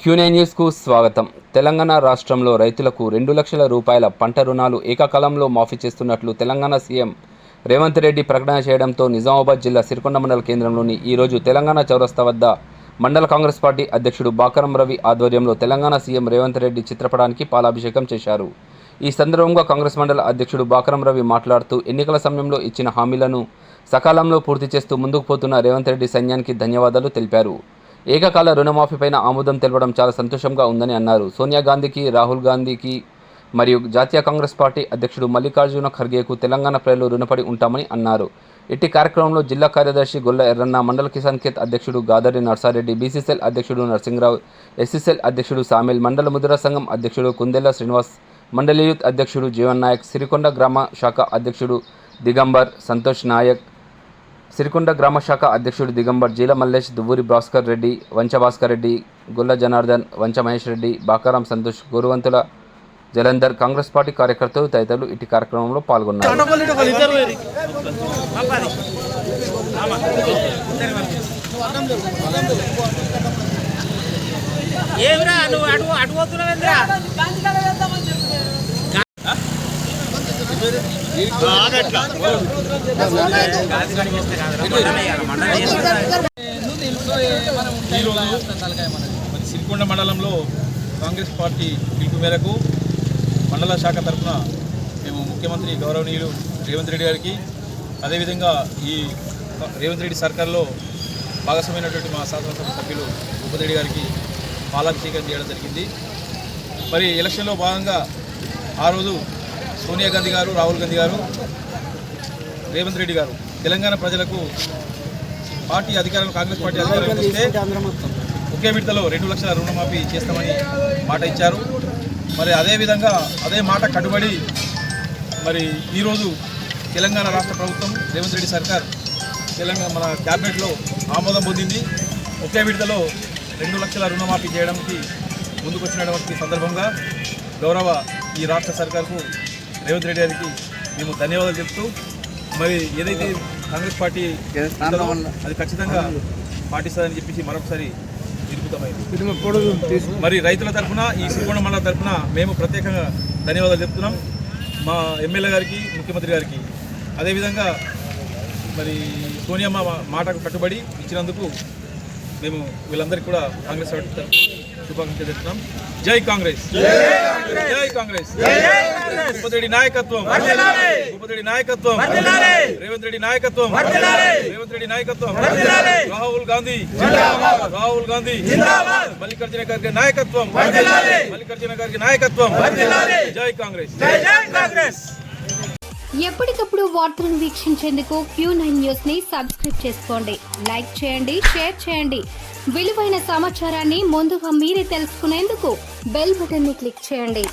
Q9 న్యూస్కు స్వాగతం. తెలంగాణ రాష్ట్రంలో రైతులకు 2 లక్షల రూపాయల పంట రుణాలు ఏకకాలంలో మాఫీ చేస్తున్నట్లు తెలంగాణ సీఎం రేవంత్ రెడ్డి ప్రకటన చేయడంతో నిజామాబాద్ జిల్లా సిరికొండ మండల కేంద్రంలోని ఈరోజు తెలంగాణ చౌరస్తా వద్ద మండల కాంగ్రెస్ పార్టీ అధ్యక్షుడు బాకరం రవి ఆధ్వర్యంలో తెలంగాణ సీఎం రేవంత్ రెడ్డి చిత్రపటానికి పాలాభిషేకం చేశారు. ఈ సందర్భంగా కాంగ్రెస్ మండల అధ్యక్షుడు బాకరం రవి మాట్లాడుతూ ఎన్నికల సమయంలో ఇచ్చిన హామీలను సకాలంలో పూర్తి చేస్తూ ముందుకు పోతున్న రేవంత్ రెడ్డి సైన్యానికి ధన్యవాదాలు తెలిపారు. ఏకకాల రుణమాఫీపైన ఆమోదం తెలపడం చాలా సంతోషంగా ఉందని అన్నారు. సోనియా గాంధీకి, రాహుల్ గాంధీకి మరియు జాతీయ కాంగ్రెస్ పార్టీ అధ్యక్షుడు మల్లికార్జున ఖర్గేకు తెలంగాణ ప్రజలు రుణపడి ఉంటామని అన్నారు. ఇట్టి కార్యక్రమంలో జిల్లా కార్యదర్శి గొల్ల ఎర్రన్న, మండల కిసాన్ కేత్ అధ్యక్షుడు గాదరి నర్సారెడ్డి, బీసీసీఎల్ అధ్యక్షుడు నర్సింగరావు, ఎస్సీసీఎల్ అధ్యక్షుడు సామిల్, మండల ముద్రా సంఘం అధ్యక్షుడు కుందెల్ల శ్రీనివాస్, మండలి యూత్ అధ్యక్షుడు జీవన్ నాయక్, సిరికొండ గ్రామ శాఖ అధ్యక్షుడు దిగంబర్ సంతోష్ నాయక్, సిరికొండ గ్రామ శాఖ అధ్యక్షుడు దిగంబర్, జీల మల్లేష్, దువ్వూరి భాస్కర్ రెడ్డి, వంచ భాస్కర్ రెడ్డి, గొల్ల జనార్దన్, వంచ మహేష్ రెడ్డి, బాకారాం సంతోష్, గోరువంతుల జలంధర్, కాంగ్రెస్ పార్టీ కార్యకర్తలు తదితరులు ఇట్టి కార్యక్రమంలో పాల్గొన్నారు. సిరికొండ మండలంలో కాంగ్రెస్ పార్టీ పిలుపు మేరకు మండల శాఖ తరఫున మేము ముఖ్యమంత్రి గౌరవనీయులు రేవంత్ రెడ్డి గారికి, అదేవిధంగా ఈ రేవంత్ రెడ్డి సర్కార్లో భాగస్వామైనటువంటి మా శాసనసభ సభ్యులు భూపతి రెడ్డి గారికి పాలాభిషేకం చేయడం జరిగింది. మరి ఎలక్షన్లో భాగంగా ఆ రోజు సోనియా గాంధీ గారు, రాహుల్ గాంధీ గారు, రేవంత్ రెడ్డి గారు తెలంగాణ ప్రజలకు పార్టీ అధికారం, కాంగ్రెస్ పార్టీ అధికారం వస్తే ఒకే విడతలో 2 లక్షల రుణమాఫీ చేస్తామని మాట ఇచ్చారు. మరి అదేవిధంగా అదే మాట కట్టుబడి మరి ఈరోజు తెలంగాణ రాష్ట్ర ప్రభుత్వం, రేవంత్ రెడ్డి సర్కార్ తెలంగాణ మన క్యాబినెట్లో ఆమోదం పొందింది. ఒకే విడతలో 2 లక్షల రుణమాఫీ చేయడానికి ముందుకు వచ్చినటువంటి సందర్భంగా గౌరవ ఈ రాష్ట్ర సర్కార్కు, రేవంత్ రెడ్డి గారికి మేము ధన్యవాదాలు చెప్తూ, మరి ఏదైతే కాంగ్రెస్ పార్టీ అది ఖచ్చితంగా పాటిస్తుందని చెప్పేసి మరొకసారి నిరూపితమైంది. మరి రైతుల తరఫున, ఈ సిరికొండ మండల తరఫున మేము ప్రత్యేకంగా ధన్యవాదాలు చెప్తున్నాం మా ఎమ్మెల్యే గారికి, ముఖ్యమంత్రి గారికి. అదేవిధంగా మరి సోనియమ్మ మాటకు కట్టుబడి ఇచ్చినందుకు మేము వీళ్ళందరికీ కూడా కాంగ్రెస్ పార్టీ తరఫున శుభాకాంక్షలు చెప్తున్నాం. జై కాంగ్రెస్, జై కాంగ్రెస్. భూపతి రెడ్డి నాయకత్వం, భూపతి రెడ్డి నాయకత్వం, రేవంత్ రెడ్డి నాయకత్వం, రేవంత్ రెడ్డి నాయకత్వం, రాహుల్ గాంధీ, రాహుల్ గాంధీ, మల్లికార్జున ఖర్గే నాయకత్వం, మల్లికార్జున ఖర్గే నాయకత్వం. జై కాంగ్రెస్, జై కాంగ్రెస్. ఎప్పటికప్పుడు వార్తలను వీక్షించేందుకు Q9 న్యూస్ ని సబ్స్క్రైబ్ చేసుకోండి, లైక్ చేయండి, షేర్ చేయండి. విలువైన సమాచారాన్ని ముందుగా మీరే తెలుసుకునేందుకు బెల్ బటన్ ని క్లిక్ చేయండి.